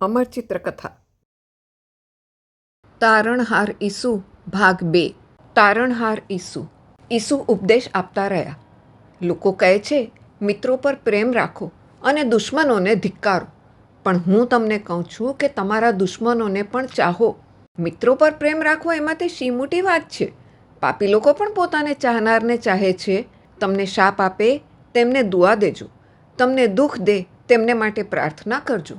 અમર ચિત્રકથા તારણહાર ઈસુ ભાગ 2. તારણહાર ઈસુ ઉપદેશ આપતા રહ્યા. લોકો કહે છે, મિત્રો પર પ્રેમ રાખો અને દુશ્મનોને ધિક્કારો. પણ હું તમને કહું છું કે તમારા દુશ્મનોને પણ ચાહો. મિત્રો પર પ્રેમ રાખવો એમાં તે શી મોટી વાત છે? પાપી લોકો પણ પોતાને ચાહનારને ચાહે છે. તમને શાપ આપે તેમને દુઆ દેજો, તમને દુઃખ દે તેમને માટે પ્રાર્થના કરજો.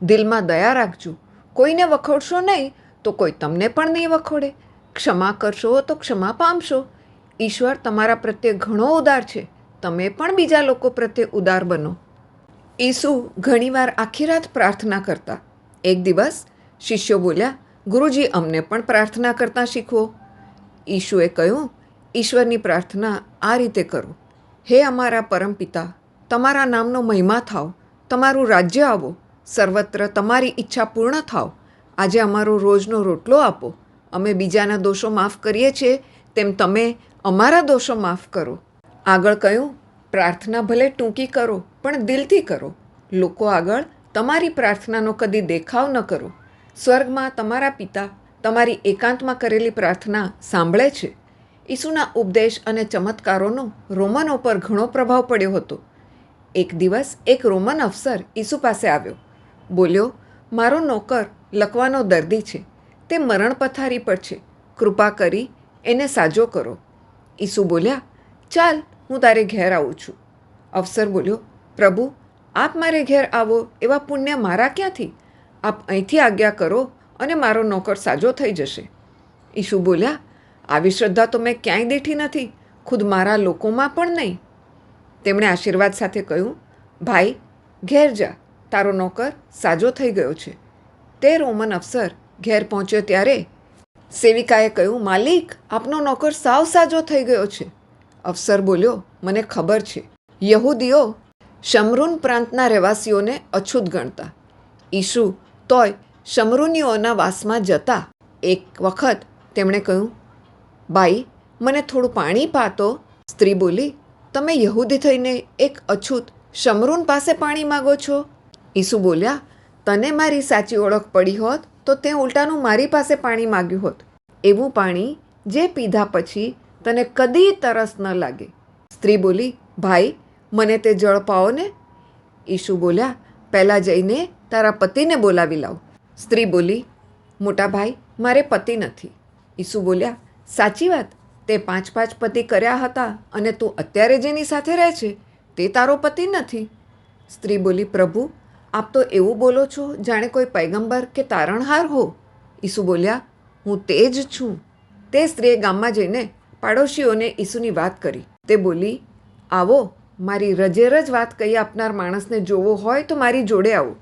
દિલમાં દયા રાખજો, કોઈને વખોડશો નહીં તો કોઈ તમને પણ નહીં વખોડે. ક્ષમા કરશો તો ક્ષમા પામશો. ઈશ્વર તમારા પ્રત્યે ઘણો ઉદાર છે, તમે પણ બીજા લોકો પ્રત્યે ઉદાર બનો. ઈસુ ઘણીવાર આખી રાત પ્રાર્થના કરતા. એક દિવસ શિષ્યો બોલ્યા, ગુરુજી, અમને પણ પ્રાર્થના કરતાં શીખવો. ઈશુએ કહ્યું, ઈશ્વરની પ્રાર્થના આ રીતે કરો: હે અમારા પરમપિતા, તમારા નામનો મહિમા થાવ, તમારું રાજ્ય આવો, સર્વત્ર તમારી ઈચ્છા પૂર્ણ થાવ. આજે અમારો રોજનો રોટલો આપો. અમે બીજાના દોષો માફ કરીએ છીએ તેમ તમે અમારા દોષો માફ કરો. આગળ કહ્યું, પ્રાર્થના ભલે ટૂંકી કરો પણ દિલથી કરો. લોકો આગળ તમારી પ્રાર્થનાનો કદી દેખાવ ન કરો. સ્વર્ગમાં તમારા પિતા તમારી એકાંતમાં કરેલી પ્રાર્થના સાંભળે છે. ઈસુના ઉપદેશ અને ચમત્કારોનો રોમનો પર ઘણો પ્રભાવ પડ્યો હતો. એક દિવસ એક રોમન અફસર ઈસુ પાસે આવ્યો. બોલ્યો, મારો નોકર લકવાનો દર્દી છે, તે મરણ પથારી પર છે, કૃપા કરી એને સાજો કરો. ઈસુ બોલ્યા, ચાલ, હું તારે ઘેર આવું છું. અફસર બોલ્યો, પ્રભુ, આપ મારે ઘેર આવો એવા પુણ્ય મારા ક્યાંથી? આપ અહીંથી આજ્ઞા કરો અને મારો નોકર સાજો થઈ જશે. ઈસુ બોલ્યા, આવી શ્રદ્ધા તો મેં ક્યાંય દેઠી નથી, ખુદ મારા લોકોમાં પણ નહીં. તેમણે આશીર્વાદ સાથે કહ્યું, ભાઈ, ઘેર જા, તારો નોકર સાજો થઈ ગયો છે. તે રોમન અફસર ઘેર પહોંચ્યો ત્યારે સેવિકાએ કહ્યું, માલિક, આપનો નોકર સાવ સાજો થઈ ગયો છે. અફસર બોલ્યો, મને ખબર છે. યહૂદીઓ શમરૂન પ્રાંતના રહેવાસીઓને અછૂત ગણતા. ઈસુ તોય શમરૂનીઓના વાસમાં જતા. એક વખત તેમણે કહ્યું, ભાઈ, મને થોડું પાણી પાતો. સ્ત્રી બોલી, તમે યહૂદી થઈને એક અછૂત શમરૂન પાસે પાણી માગો છો? ઈસુ બોલ્યા, તને મારી સાચી ઓળખ પડી હોત તો તે ઉલટાનું મારી પાસે પાણી માગ્યું હોત. એવું પાણી જે પીધા પછી તને કદી તરસ ન લાગે. સ્ત્રી બોલી, ભાઈ, મને તે જળ પાવો ને. ઈસુ બોલ્યા, પહેલાં જઈને તારા પતિને બોલાવી લાવ. સ્ત્રી બોલી, મોટા ભાઈ, મારે પતિ નથી. ઈસુ બોલ્યા, સાચી વાત, તે 5 પતિ કર્યા હતા અને તું અત્યારે જેની સાથે રહે છે તે તારો પતિ નથી. સ્ત્રી બોલી, પ્રભુ, આપ તો એવું બોલો છો જાણે કોઈ પૈગંબર કે તારણહાર હો. ઈસુ બોલ્યા, હું તે જ છું. તે સ્ત્રીએ ગામમાં જઈને પાડોશીઓને ઈસુની વાત કરી. તે બોલી, આવો, મારી રજેરજ વાત કહી આપનાર માણસને જોવો હોય તો મારી જોડે આવો.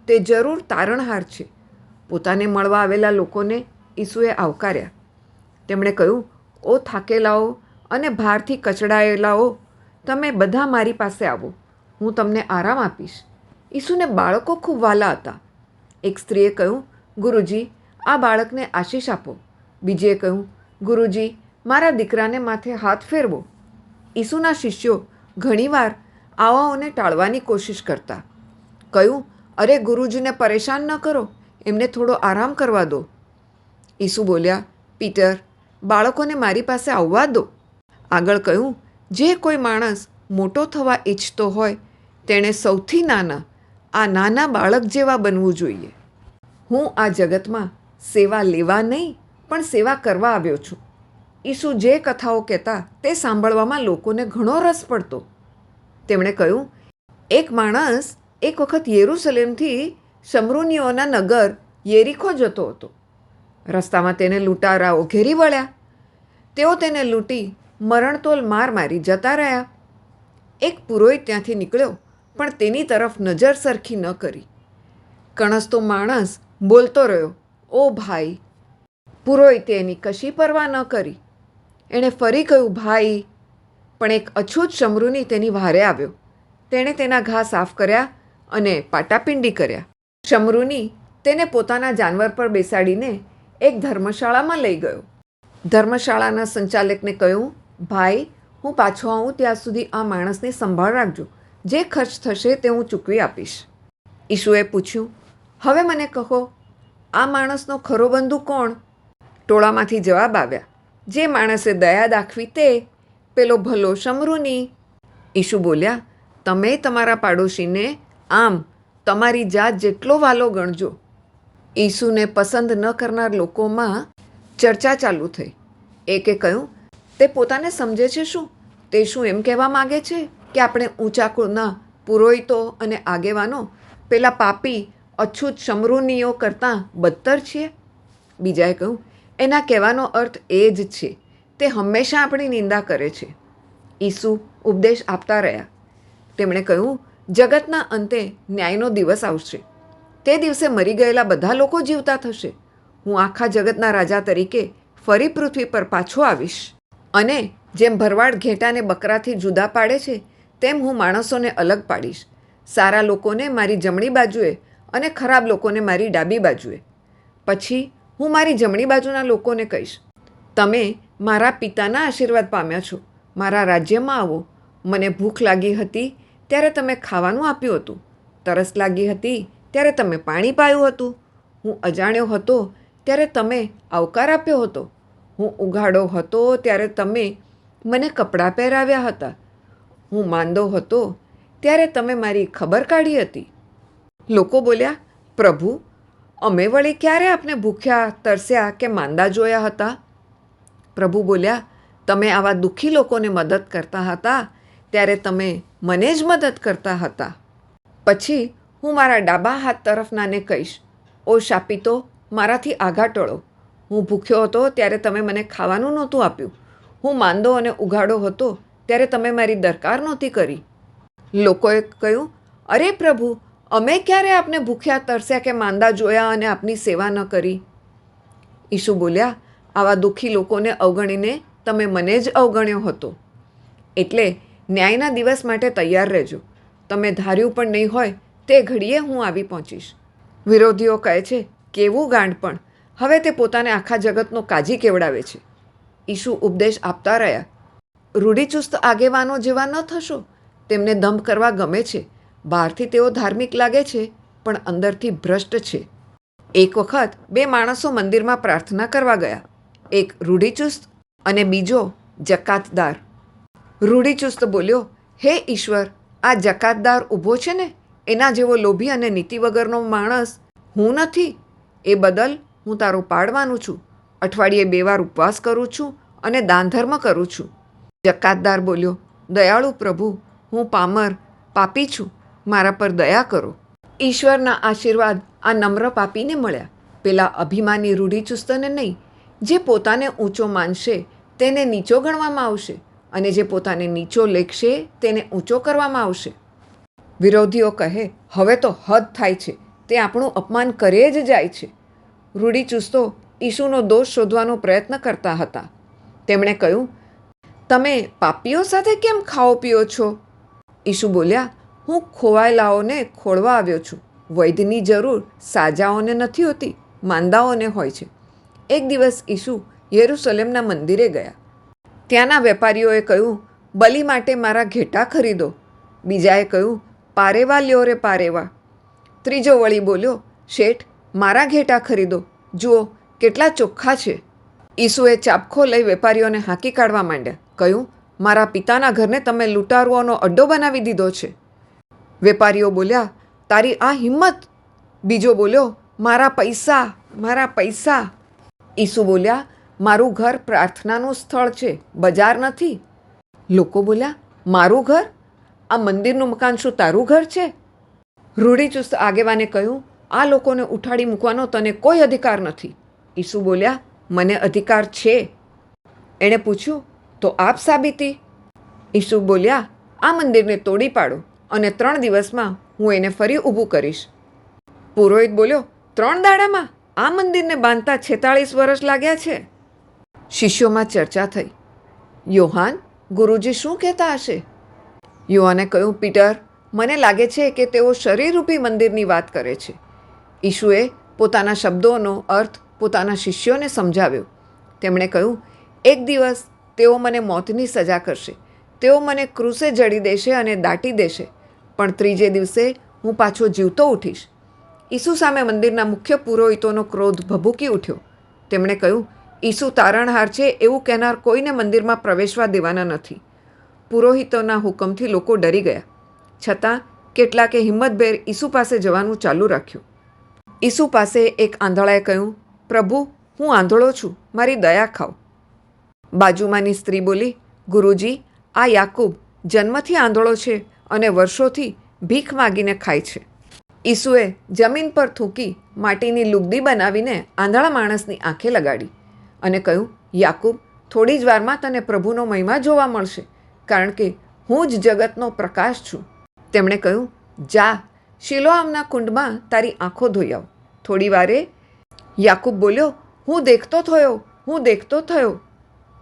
તે જરૂર તારણહાર છે. પોતાને મળવા આવેલા લોકોને ઈસુએ આવકાર્યા. તેમણે કહ્યું, ઓ થાકેલાઓ અને ભારથી કચડાયેલાઓ, તમે બધા મારી પાસે આવો, હું તમને આરામ આપીશ. ઈસુને બાળકો ખૂબ વહાલા હતા. એક સ્ત્રીએ કહ્યું, ગુરુજી, આ બાળકને આશીષ આપો. બીજીએ કહ્યું, ગુરુજી, મારા દીકરાને માથે હાથ ફેરવો. ઈસુના શિષ્યો ઘણીવાર આવાઓને ટાળવાની કોશિશ કરતા. કહ્યું, અરે ગુરુજીને પરેશાન ન કરો, એમને થોડો આરામ કરવા દો. ઈસુ બોલ્યા, પીટર, બાળકોને મારી પાસે આવવા દો. આગળ કહ્યું, જે કોઈ માણસ મોટો થવા ઈચ્છતો હોય તેણે સૌથી આ નાના બાળક જેવા બનવું જોઈએ. હું આ જગતમાં સેવા લેવા નહીં પણ સેવા કરવા આવ્યો છું. ઈસુ જે કથાઓ કહેતા તે સાંભળવામાં લોકોને ઘણો રસ પડતો. તેમણે કહ્યું, એક માણસ એક વખત યેરુસલેમથી શમરૂનીઓના નગર યેરીખો જતો હતો. રસ્તામાં તેને લૂંટારાઓ ઘેરી વળ્યા. તેઓ તેને લૂંટી મરણતોલ માર મારી જતા રહ્યા. એક પુરોહિત ત્યાંથી નીકળ્યો પણ તેની તરફ નજર સરખી ન કરી. કણસતો માણસ બોલતો રહ્યો, ઓ ભાઈ. પુરોહિતે એની કશી પરવા ન કરી. એણે ફરી કહ્યું, ભાઈ. પણ એક અછૂત શમરૂની તેની વહારે આવ્યો. તેણે તેના ઘા સાફ કર્યા અને પાટાપિંડી કર્યા. શમરૂની તેને પોતાના જાનવર પર બેસાડીને એક ધર્મશાળામાં લઈ ગયો. ધર્મશાળાના સંચાલકને કહ્યું, ભાઈ, હું પાછો આવું ત્યાં સુધી આ માણસની સંભાળ રાખજો. જે ખર્ચ થશે તે હું ચૂકવી આપીશ. ઈશુએ પૂછ્યું, હવે મને કહો, આ માણસનો ખરો બંધુ કોણ? ટોળામાંથી જવાબ આવ્યા, જે માણસે દયા દાખવી તે, પેલો ભલો શમરૂની. ઈસુ બોલ્યા, તમે તમારા પાડોશીને આમ તમારી જાત જેટલો વાલો ગણજો. ઈસુને પસંદ ન કરનાર લોકોમાં ચર્ચા ચાલુ થઈ. એકે કહ્યું, તે પોતાને સમજે છે શું? તે શું એમ કહેવા માગે છે કે આપણે ઊંચા કુળના પુરોહિતો અને આગેવાનો પેલા પાપી અછૂત શમરૂનીઓ કરતાં બદતર છીએ? બીજાએ કહ્યું, એના કહેવાનો અર્થ એ જ છે. તે હંમેશા આપણી નિંદા કરે છે. ઈસુ ઉપદેશ આપતા રહ્યા. તેમણે કહ્યું, જગતના અંતે ન્યાયનો દિવસ આવશે. તે દિવસે મરી ગયેલા બધા લોકો જીવતા થશે. હું આખા જગતના રાજા તરીકે ફરી પૃથ્વી પર પાછો આવીશ. અને જેમ ભરવાડ ઘેટાને બકરાથી જુદા પાડે છે, તેમ હું માણસોને અલગ પાડીશ. સારા લોકોને મારી જમણી બાજુએ અને ખરાબ લોકોને મારી ડાબી બાજુએ. પછી હું મારી જમણી બાજુના લોકોને કહીશ, તમે મારા પિતાના આશીર્વાદ પામ્યા છો. મારા રાજ્યમાં આવો. મને ભૂખ લાગી હતી ત્યારે તમે ખાવાનું આપ્યું હતું. તરસ લાગી હતી ત્યારે તમે પાણી પાયું હતું. હું અજાણ્યો હતો ત્યારે તમે આવકાર આપ્યો હતો. હું ઉઘાડો હતો ત્યારે તમે મને કપડાં પહેરાવ્યા હતા. હું માંદો હતો ત્યારે તમે મારી ખબર કાઢી હતી. લોકો બોલ્યા, પ્રભુ, અમે વળી ક્યારે આપને ભૂખ્યા, તરસ્યા કે માંદા જોયા હતા? પ્રભુ બોલ્યા, તમે આવા દુઃખી લોકોને મદદ કરતા હતા ત્યારે તમે મને જ મદદ કરતા હતા. પછી હું મારા ડાબા હાથ તરફનાને કહીશ, ઓ શાપિતો, મારાથી આઘા ટળો. હું ભૂખ્યો હતો ત્યારે તમે મને ખાવાનું નહોતું આપ્યું. હું માંદો અને ઉઘાડો હતો ત્યારે તમે મારી દરકાર નહોતી કરી. લોકોએ કહ્યું, અરે પ્રભુ, અમે ક્યારે આપને ભૂખ્યા, તરસ્યા કે માંદા જોયા અને આપની સેવા ન કરી? ઈસુ બોલ્યા, આવા દુઃખી લોકોને અવગણીને તમે મને જ અવગણ્યો હતો. એટલે ન્યાયના દિવસ માટે તૈયાર રહેજો. તમે ધાર્યું પણ નહીં હોય તે ઘડીએ હું આવી પહોંચીશ. વિરોધીઓ કહે છે, કેવું ગાંડપણ! હવે તે પોતાને આખા જગતનો કાજી કેવડાવે છે. ઈસુ ઉપદેશ આપતા રહ્યા. રૂઢિચુસ્ત આગેવાનો જેવા ન થશો. તેમને દંભ કરવા ગમે છે. બહારથી તેઓ ધાર્મિક લાગે છે, પણ અંદરથી ભ્રષ્ટ છે. એક વખત બે માણસો મંદિરમાં પ્રાર્થના કરવા ગયા. એક રૂઢિચુસ્ત અને બીજો જકાતદાર. રૂઢિચુસ્ત બોલ્યો, હે ઈશ્વર, આ જકાતદાર ઊભો છે ને, એના જેવો લોભી અને નીતિ વગરનો માણસ હું નથી. એ બદલ હું તારો પાડ માનું છું. અઠવાડિયે 2 વાર ઉપવાસ કરું છું અને દાન ધર્મ કરું છું. જકાતદાર બોલ્યો, દયાળુ પ્રભુ, હું પામર, પાપી છું. મારા પર દયા કરો. ઈશ્વરના આશીર્વાદ આ નમ્ર પાપીને મળ્યા. પેલા અભિમાની રૂઢિચુસ્તને નહીં. જે પોતાને ઊંચો માનશે તેને નીચો ગણવામાં આવશે, અને જે પોતાને નીચો લેખશે તેને ઊંચો કરવામાં આવશે. વિરોધીઓ કહે, હવે તો હદ થાય છે. તે આપણું અપમાન કરે જ જાય છે. રૂઢિચુસ્તો ઈસુનો દોષ શોધવાનો પ્રયત્ન કરતા હતા. તેમણે કહ્યું, તમે પાપીઓ સાથે કેમ ખાઓ પીઓ છો? ઈસુ બોલ્યા, હું ખોવાયેલાઓને ખોળવા આવ્યો છું. વૈદ્યની જરૂર સાજાઓને નથી હોતી, માંદાઓને હોય છે. એક દિવસ ઈસુ યરુશલેમના મંદિરે ગયા. ત્યાંના વેપારીઓએ કહ્યું, બલિ માટે મારા ઘેટા ખરીદો. બીજાએ કહ્યું, પારેવા લ્યો રે પારેવા. ત્રીજો વળી બોલ્યો, શેઠ, મારા ઘેટા ખરીદો. જુઓ કેટલા ચોખ્ખા છે. ઈસુએ ચાપખો લઈ વેપારીઓને હાંકી કાઢવા માંડ્યા. કહ્યું, મારા પિતાના ઘરને તમે લૂંટારુઓનો અડ્ડો બનાવી દીધો છે. વેપારીઓ બોલ્યા, તારી આ હિંમત! બીજો બોલ્યો, મારા પૈસા, મારા પૈસા. ઈસુ બોલ્યા, મારું ઘર પ્રાર્થનાનું સ્થળ છે, બજાર નથી. લોકો બોલ્યા, મારું ઘર? આ મંદિરનું મકાન શું તારું ઘર છે? રૂઢિચુસ્ત આગેવાને કહ્યું, આ લોકોને ઉઠાડી મૂકવાનો તને કોઈ અધિકાર નથી. ઈસુ બોલ્યા, મને અધિકાર છે. એણે પૂછ્યું, તો આપ સાબિતી? ઈસુ બોલ્યા, આ મંદિરને તોડી પાડો અને 3 દિવસમાં હું એને ફરી ઊભું કરીશ. પુરોહિત બોલ્યો, 3 દાડામાં? આ મંદિરને બાંધતા 46 વર્ષ લાગ્યા છે. શિષ્યોમાં ચર્ચા થઈ. યોહાન, ગુરુજી શું કહેતા હશે? યોહાને કહ્યું, પીટર, મને લાગે છે કે તેઓ શરીરરૂપી મંદિરની વાત કરે છે. ઈસુએ પોતાના શબ્દોનો અર્થ પોતાના શિષ્યોને સમજાવ્યો. તેમણે કહ્યું, એક દિવસ તેઓ મને મોતની સજા કરશે. તેઓ મને ક્રૂસે જડી દેશે અને દાટી દેશે, પણ 3જે દિવસે હું પાછો જીવતો ઉઠીશ. ઈસુ સામે મંદિરના મુખ્ય પુરોહિતોનો ક્રોધ ભભૂકી ઉઠ્યો. તેમણે કહ્યું, ઈસુ તારણહાર છે એવું કહેનાર કોઈને મંદિરમાં પ્રવેશવા દેવાના નથી. પુરોહિતોના હુકમથી લોકો ડરી ગયા. છતાં કેટલાકે હિંમતભેર ઈસુ પાસે જવાનું ચાલુ રાખ્યું. ઈસુ પાસે એક આંધળાએ કહ્યું, પ્રભુ, હું આંધળો છું, મારી દયા ખાઓ. બાજુમાંની સ્ત્રી બોલી, ગુરુજી, આ યાકૂબ જન્મથી આંધળો છે અને વર્ષોથી ભીખ માગીને ખાય છે. ઈસુએ જમીન પર થૂંકી માટીની લુગદી બનાવીને આંધળા માણસની આંખે લગાડી અને કહ્યું, યાકૂબ, થોડી જ વારમાં તને પ્રભુનો મહિમા જોવા મળશે, કારણ કે હું જ જગતનો પ્રકાશ છું. તેમણે કહ્યું, જા, શિલોઆમના કુંડમાં તારી આંખો ધોઈ આવ. થોડી વારે યાકૂબ બોલ્યો, હું દેખતો થયો.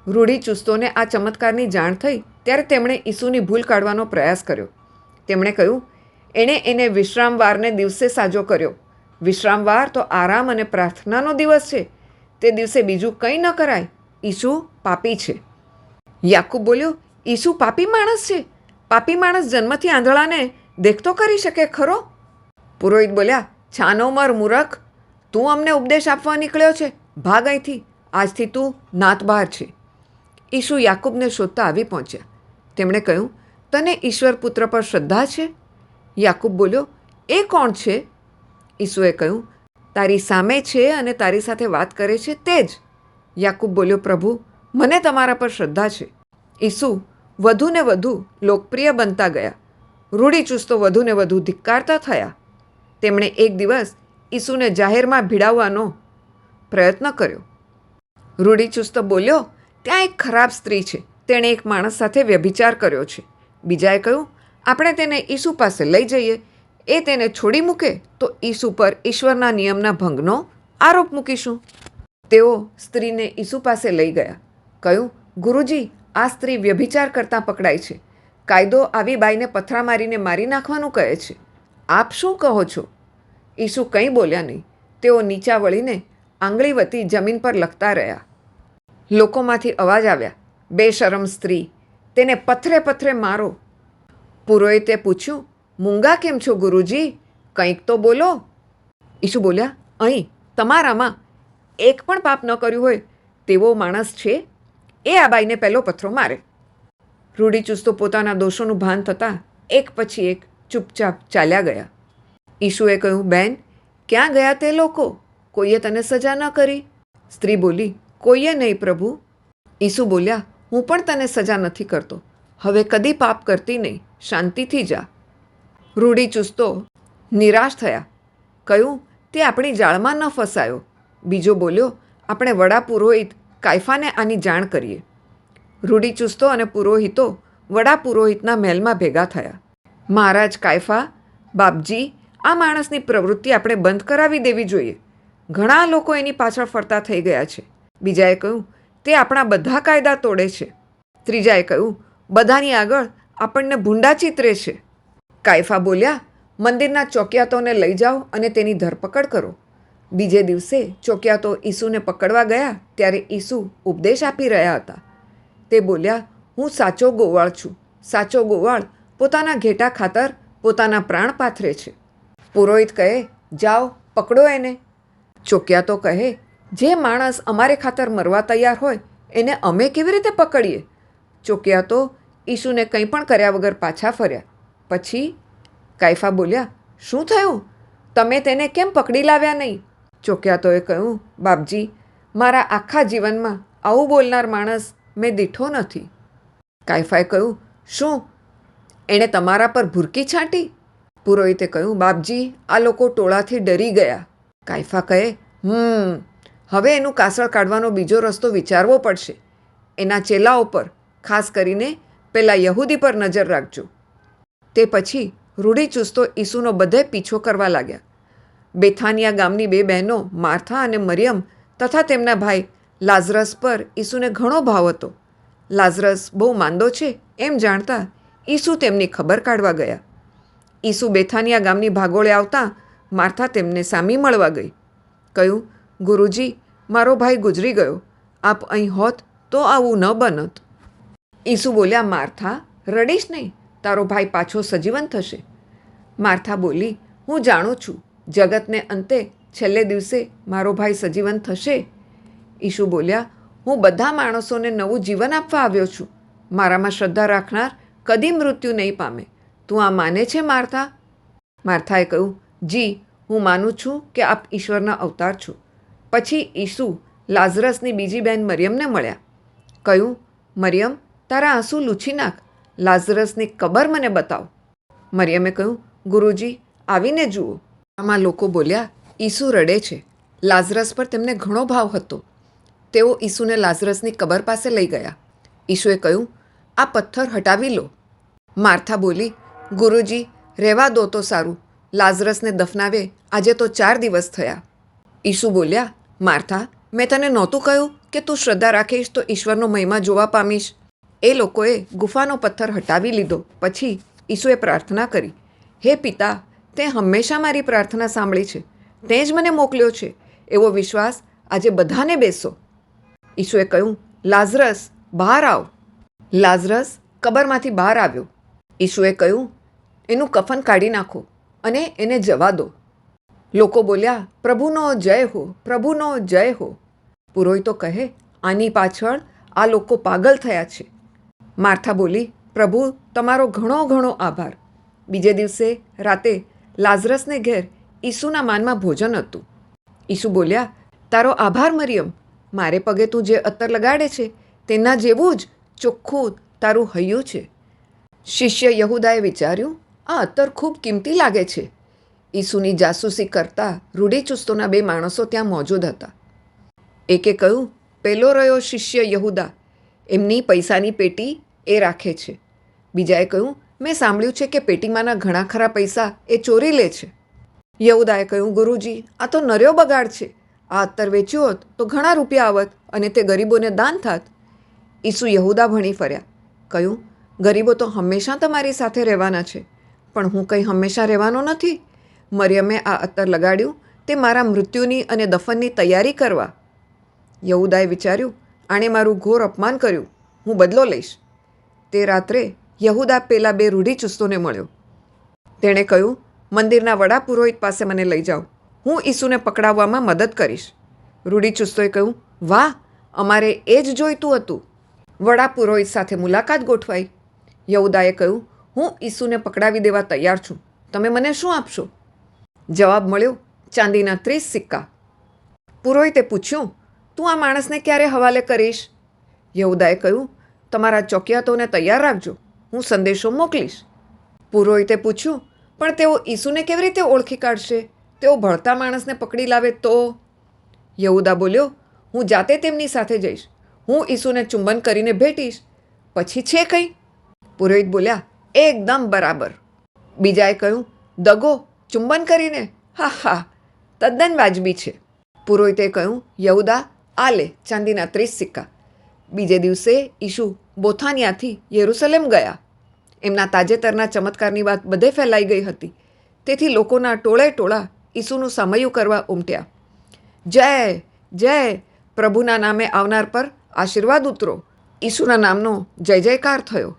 રૂઢિચુસ્તોને આ ચમત્કારની જાણ થઈ ત્યારે તેમણે ઈસુની ભૂલ કાઢવાનો પ્રયાસ કર્યો. તેમણે કહ્યું, એણે એને વિશ્રામવારને દિવસે સાજો કર્યો. વિશ્રામવાર તો આરામ અને પ્રાર્થનાનો દિવસ છે. તે દિવસે બીજું કંઈ ન કરાય. ઈસુ પાપી છે. યાકૂબ બોલ્યો, ઈસુ પાપી માણસ છે? પાપી માણસ જન્મથી આંધળાને દેખતો કરી શકે ખરો? પુરોહિત બોલ્યા, છાનો મર મૂરખ, તું અમને ઉપદેશ આપવા નીકળ્યો છે? ભાગ અહીંથી, આજથી તું નાત બહાર છે. ઈસુ યાકૂબને શોધતા આવી પહોંચ્યા. તેમણે કહ્યું, તને ઈશ્વર પુત્ર પર શ્રદ્ધા છે? યાકૂબ બોલ્યો, એ કોણ છે? ઈસુએ કહ્યું, તારી સામે છે અને તારી સાથે વાત કરે છે તે જ. યાકૂબ બોલ્યો, પ્રભુ, મને તમારા પર શ્રદ્ધા છે. ઈસુ વધુ ને વધુ લોકપ્રિય બનતા ગયા. રૂઢિચુસ્તો વધુ ને વધુ ધિક્કારતા થયા. તેમણે એક દિવસ ઈસુને જાહેરમાં ભીડાવવાનો પ્રયત્ન કર્યો. રૂઢિચુસ્ત બોલ્યો, ત્યાં એક ખરાબ સ્ત્રી છે, તેણે એક માણસ સાથે વ્યભિચાર કર્યો છે. બીજાએ કહ્યું, આપણે તેને ઈસુ પાસે લઈ જઈએ. એ તેને છોડી મૂકે તો ઈસુ પર ઈશ્વરના નિયમના ભંગનો આરોપ મૂકીશું. તેઓ સ્ત્રીને ઈસુ પાસે લઈ ગયા. કહ્યું, ગુરુજી, આ સ્ત્રી વ્યભિચાર કરતાં પકડાઈ છે. કાયદો આવી બાઈને પથરા મારીને મારી નાખવાનું કહે છે. આપ શું કહો છો? ઈસુ કંઈ બોલ્યા નહીં. તેઓ નીચા વળીને આંગળી વતી જમીન પર લખતા રહ્યા. લોકોમાંથી અવાજ આવ્યા, બેશરમ સ્ત્રી, તેને પથ્થરે પથ્થરે મારો. પુરોહિતે પૂછ્યું, મૂંગા કેમ છો ગુરુજી? કંઈક તો બોલો. ઈસુ બોલ્યા, અહીં તમારામાં એક પણ પાપ ન કર્યું હોય તેવો માણસ છે? એ આ બાઈને પહેલો પથ્થરો મારે. રૂઢિચુસ્તો પોતાના દોષોનું ભાન થતાં એક પછી એક ચૂપચાપ ચાલ્યા ગયા. ઈસુએ કહ્યું, બેન, ક્યાં ગયા તે લોકો? કોઈએ તને સજા ન કરી? સ્ત્રી બોલી, કોઈએ નહીં પ્રભુ. ઈસુ બોલ્યા, હું પણ તને સજા નથી કરતો. હવે કદી પાપ કરતી નહીં, શાંતિથી જા. રૂઢિચુસ્તો નિરાશ થયા. કહ્યું, તે આપણી જાળમાં ન ફસાયો. બીજો બોલ્યો, આપણે વડા પુરોહિત કાયફાને આની જાણ કરીએ. રૂઢિચુસ્તો અને પુરોહિતો વડા પુરોહિતના મહેલમાં ભેગા થયા. મહારાજ કાયફા, બાપજી, આ માણસની પ્રવૃત્તિ આપણે બંધ કરાવી દેવી જોઈએ. ઘણા લોકો એની પાછળ ફરતા થઈ ગયા છે. બીજાએ કહ્યું, તે આપણા બધા કાયદા તોડે છે. ત્રીજાએ કહ્યું, બધાની આગળ આપણને ભૂંડા ચિતરે છે. કાયફા બોલ્યા, મંદિરના ચોકિયાતોને લઈ જાઓ અને તેની ધરપકડ કરો. બીજે દિવસે ચોકિયાતો ઈસુને પકડવા ગયા ત્યારે ઈસુ ઉપદેશ આપી રહ્યા હતા. તે બોલ્યા, હું સાચો ગોવાળ છું. સાચો ગોવાળ પોતાના ઘેટા ખાતર પોતાના પ્રાણ પાથરે છે. પુરોહિત કહે, જાઓ પકડો એને. ચોકિયાતો કહે, જે માણસ અમારે ખાતર મરવા તૈયાર હોય એને અમે કેવી રીતે પકડીએ? ચોકિયાતો ઈસુને કંઈ પણ કર્યા વગર પાછા ફર્યા. પછી કાયફા બોલ્યા, શું થયું? તમે તેને કેમ પકડી લાવ્યા નહીં? ચોકિયાતોએ કહ્યું, બાપજી, મારા આખા જીવનમાં આવું બોલનાર માણસ મેં દીઠો નથી. કાયફાએ કહ્યું, શું એણે તમારા પર ભૂરકી છાંટી? પુરોહિતે કહ્યું, બાપજી, આ લોકો ટોળાથી ડરી ગયા. કાયફા કહે, હવે એનું કાસળ કાઢવાનો બીજો રસ્તો વિચારવો પડશે. એના ચેલાઓ પર, ખાસ કરીને પેલા યહૂદી પર નજર રાખજો. તે પછી રૂઢિચુસ્તો ઈસુનો બધે પીછો કરવા લાગ્યા. બેથાનિયા ગામની બે બહેનો માર્થા અને મરિયમ તથા તેમના ભાઈ લાઝરસ પર ઈસુને ઘણો ભાવ હતો. લાઝરસ બહુ માંદો છે એમ જાણતા ઈસુ તેમની ખબર કાઢવા ગયા. ઈસુ બેથાનિયા ગામની ભાગોળે આવતા માર્થા તેમને સામી મળવા ગઈ. કહ્યું, ગુરુજી, મારો ભાઈ ગુજરી ગયો. આપ અહીં હોત તો આવું ન બનત. ઈસુ બોલ્યા, માર્થા, રડીશ નહીં, તારો ભાઈ પાછો સજીવન થશે. માર્થા બોલી, હું જાણું છું, જગતને અંતે છેલ્લે દિવસે મારો ભાઈ સજીવન થશે? ઈસુ બોલ્યા, હું બધા માણસોને નવું જીવન આપવા આવ્યો છું. મારામાં શ્રદ્ધા રાખનાર કદી મૃત્યુ નહીં પામે. તું આ માને છે, માર્થા? માર્થાએ કહ્યું, જી, હું માનું છું કે આપ ઈશ્વરના અવતાર છો. પછી ઈસુ લાઝરસની બીજી બહેન મરિયમને મળ્યા. કહ્યું, મરિયમ, તારા આંસુ લૂછી નાખ, લાઝરસની કબર મને બતાવ. મરિયમે કહ્યું, ગુરુજી, આવીને જુઓ. આમાં લોકો બોલ્યા, ઈસુ રડે છે. લાઝરસ પર તેમને ઘણો ભાવ હતો. તેઓ ઈસુને લાઝરસની કબર પાસે લઈ ગયા. ઈસુએ કહ્યું, આ પથ્થર હટાવી લો. માર્થા બોલી, ગુરુજી, રહેવા દો તો સારું. લાઝરસને દફનાવે આજે તો 4 દિવસ થયા. ઈસુ બોલ્યા, માર્થા, મેં તને નહોતું કહ્યું કે તું શ્રદ્ધા રાખીશ તો ઈશ્વરનો મહિમા જોવા પામીશ? એ લોકોએ ગુફાનો પથ્થર હટાવી લીધો. પછી ઈસુએ પ્રાર્થના કરી, હે પિતા, તે હંમેશા મારી પ્રાર્થના સાંભળી છે. તે જ મને મોકલ્યો છે. એવો વિશ્વાસ આજે બધાને બેસો. ઈસુએ કહ્યું, લાઝરસ, બહાર આવ. લાઝરસ કબરમાંથી બહાર આવ્યો. ઈસુએ કહ્યું, એનું કફન કાઢી નાખો અને એને જવા દો. લોકો બોલ્યા, પ્રભુનો જય હો, પ્રભુનો જય હો. પુરોહિતો કહે, આની પાછળ આ લોકો પાગલ થયા છે. માર્થા બોલી, પ્રભુ, તમારો ઘણો ઘણો આભાર. બીજે દિવસે રાતે લાઝરસને ઘેર ઈસુના માનમાં ભોજન હતું. ઈસુ બોલ્યા, તારો આભાર મરિયમ. મારે પગે તું જે અત્તર લગાડે છે તેના જેવું જ ચોખ્ખું તારું હૈયું છે. શિષ્ય યહુદાએ વિચાર્યું, આ અત્તર ખૂબ કિંમતી લાગે છે. ઈસુની જાસૂસી કરતા રૂઢિચુસ્તોના 2 માણસો ત્યાં મોજૂદ હતા. એકે કહ્યું, પેલો રહ્યો શિષ્ય યહુદા, એમની પૈસાની પેટી એ રાખે છે. બીજાએ કહ્યું, મેં સાંભળ્યું છે કે પેટીમાંના ઘણા ખરા પૈસા એ ચોરી લે છે. યહુદાએ કહ્યું, ગુરુજી, આ તો નર્યો બગાડ છે. આ અત્તર વેચ્યું હોત તો ઘણા રૂપિયા આવત અને તે ગરીબોને દાન થાત. ઈસુ યહુદા ભણી ફર્યા. કહ્યું, ગરીબો તો હંમેશા તમારી સાથે રહેવાના છે, પણ હું કંઈ હંમેશા રહેવાનો નથી. મરિયમે આ અત્તર લગાડ્યું તે મારા મૃત્યુની અને દફનની તૈયારી કરવા. યહુદાએ વિચાર્યું, આણે મારું ઘોર અપમાન કર્યું, હું બદલો લઈશ. તે રાત્રે યહુદા પેલા 2 રૂઢિચુસ્તોને મળ્યો. તેણે કહ્યું, મંદિરના વડા પુરોહિત પાસે મને લઈ જાઓ, હું ઈસુને પકડાવવામાં મદદ કરીશ. રૂઢિચુસ્તોએ કહ્યું, વાહ, અમારે એ જ જોઈતું હતું. વડા પુરોહિત સાથે મુલાકાત ગોઠવાઈ. યહુદાએ કહ્યું, હું ઈસુને પકડાવી દેવા તૈયાર છું. તમે મને શું આપશો? જવાબ મળ્યો, ચાંદીના 30 સિક્કા. પુરોહિતે પૂછ્યું, તું આ માણસને ક્યારે હવાલે કરીશ? યહુદાએ કહ્યું, તમારા ચોકિયાતોને તૈયાર રાખજો, હું સંદેશો મોકલીશ. પુરોહિતે પૂછ્યું, પણ તેઓ ઈસુને કેવી રીતે ઓળખી કાઢશે? તેઓ ભળતા માણસને પકડી લાવે તો? યહુદા બોલ્યો, હું જાતે તેમની સાથે જઈશ. હું ઈસુને ચુંબન કરીને ભેટીશ. પછી છે કંઈ? પુરોહિત બોલ્યા, એકદમ બરાબર. બીજાએ કહ્યું, દગો ચુંબન કરીને? હા હા, તદ્દન વાજબી છે. પુરોહિતે કહ્યું, યહુદા, આ લે ચાંદીના 30 સિક્કા. બીજે દિવસે ઈસુ બોથાનિયાથી યરુસલેમ ગયા. એમના તાજેતરના ચમત્કારની વાત બધે ફેલાઈ ગઈ હતી. તેથી લોકોના ટોળે ટોળા ઈસુનું સામૈયું કરવા ઉમટ્યા. જય જય, પ્રભુના નામે આવનાર પર આશીર્વાદ ઉતરો. ઈસુના નામનો જય જયકાર થયો.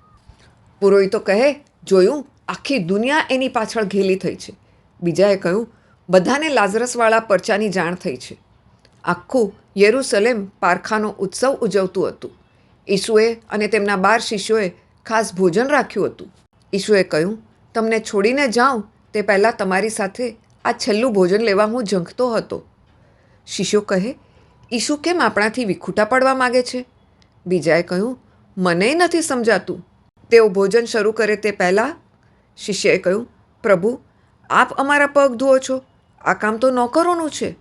પુરોહિતો કહે, જોયું, આખી દુનિયા એની પાછળ ઘેલી થઈ છે. બીજાએ કહ્યું, બધાને લાઝરસવાળા પરચાની જાણ થઈ છે. આખું યરુસલેમ પારખાનો ઉત્સવ ઉજવતું હતું. ઈસુએ અને તેમના 12 શિષ્યોએ ખાસ ભોજન રાખ્યું હતું. ઈસુએ કહ્યું, તમને છોડીને જાઉં તે પહેલાં તમારી સાથે આ છેલ્લું ભોજન લેવા હું ઝંખતો હતો. શિષ્યો કહે, ઈસુ કેમ આપણાથી વિખૂટા પડવા માગે છે? બીજાએ કહ્યું, મને નથી સમજાતું. તેઓ ભોજન શરૂ કરે તે પહેલાં શિષ્યએ કહ્યું, પ્રભુ, આપ અમારા પગ ધુઓ છો, આ કામ તો નોકરોનું છે.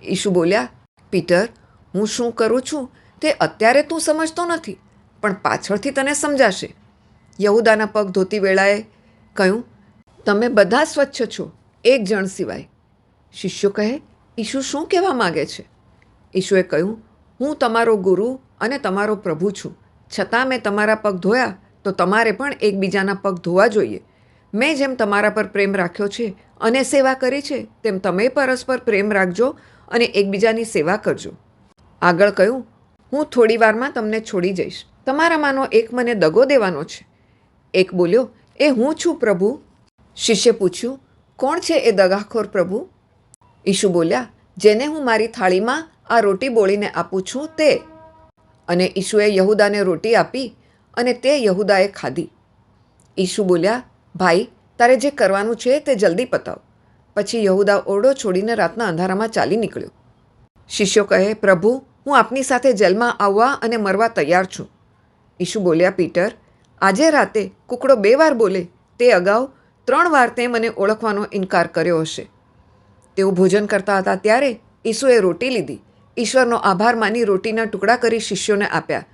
ઈસુ બોલ્યા, પીટર, હું શું કરું છું તે અત્યારે તું સમજતો નથી, પણ પાછળથી તને સમજાશે. યહુદાના પગ ધોતી વેળાએ કહ્યું, તમે બધા સ્વચ્છ છો, એક જણ સિવાય. શિષ્યો કહે, ઈસુ શું કહેવા માગે છે? ઈસુએ કહ્યું, હું તમારો ગુરુ અને તમારો પ્રભુ છું. છતાં મેં તમારા પગ ધોયા તો તમારે પણ એકબીજાના પગ ધોવા જોઈએ. મેં જેમ તમારા પર પ્રેમ રાખ્યો છે અને સેવા કરી છે, તેમ તમે પરસ્પર પ્રેમ રાખજો અને એકબીજાની સેવા કરજો. આગળ કહ્યું, હું થોડી વારમાં તમને છોડી જઈશ. તમારામાંનો એક મને દગો દેવાનો છે. એક બોલ્યો, એ હું છું પ્રભુ. શિષ્ય પૂછ્યું, કોણ છે એ દગાખોર પ્રભુ? ઈસુ બોલ્યા, જેને હું મારી થાળીમાં આ રોટી બોળીને આપું છું તે. અને ઈસુએ યહૂદાને રોટી આપી અને તે યહૂદાએ ખાધી. ઈસુ બોલ્યા, ભાઈ, તારે જે કરવાનું છે તે જલ્દી પતાવ. પછી યહૂદા ઓરડો છોડીને રાતના અંધારામાં ચાલી નીકળ્યો. શિષ્યો કહે, પ્રભુ, હું આપની સાથે જેલમાં આવવા અને મરવા તૈયાર છું. ઈસુ બોલ્યા, પીટર, આજે રાતે કૂકડો 2 વાર બોલે તે અગાઉ 3 વાર તે મને ઓળખવાનો ઇનકાર કર્યો હશે. તેઓ ભોજન કરતા હતા ત્યારે ઈસુએ રોટી લીધી, ઈશ્વરનો આભાર માની રોટીના ટુકડા કરી શિષ્યોને આપ્યા.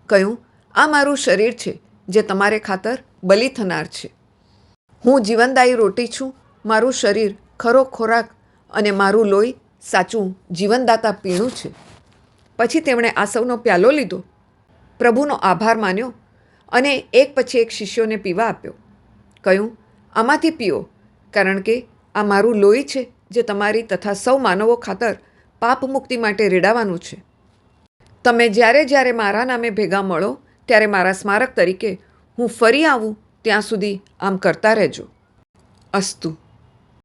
કહ્યું, આ મારું શરીર છે જે તમારે ખાતર બલિ થનાર છે. હું જીવનદાયી રોટી છું. મારું શરીર ખરો ખોરાક અને મારું લોહી સાચું જીવનદાતા પીણું છે. પછી તેમણે આસવનો પ્યાલો લીધો, પ્રભુનો આભાર માન્યો અને એક પછી એક શિષ્યોને પીવા આપ્યો. કહ્યું, આમાંથી પીઓ, કારણ કે આ મારું લોહી છે જે તમારી તથા સૌ માનવો ખાતર પાપ મુક્તિ માટે રેડાવાનું છે. તમે જ્યારે જ્યારે મારા નામે ભેગા મળો ત્યારે મારા સ્મારક તરીકે હું ફરી આવું ત્યાં સુધી આમ કરતા રહેજો. અસ્તુ.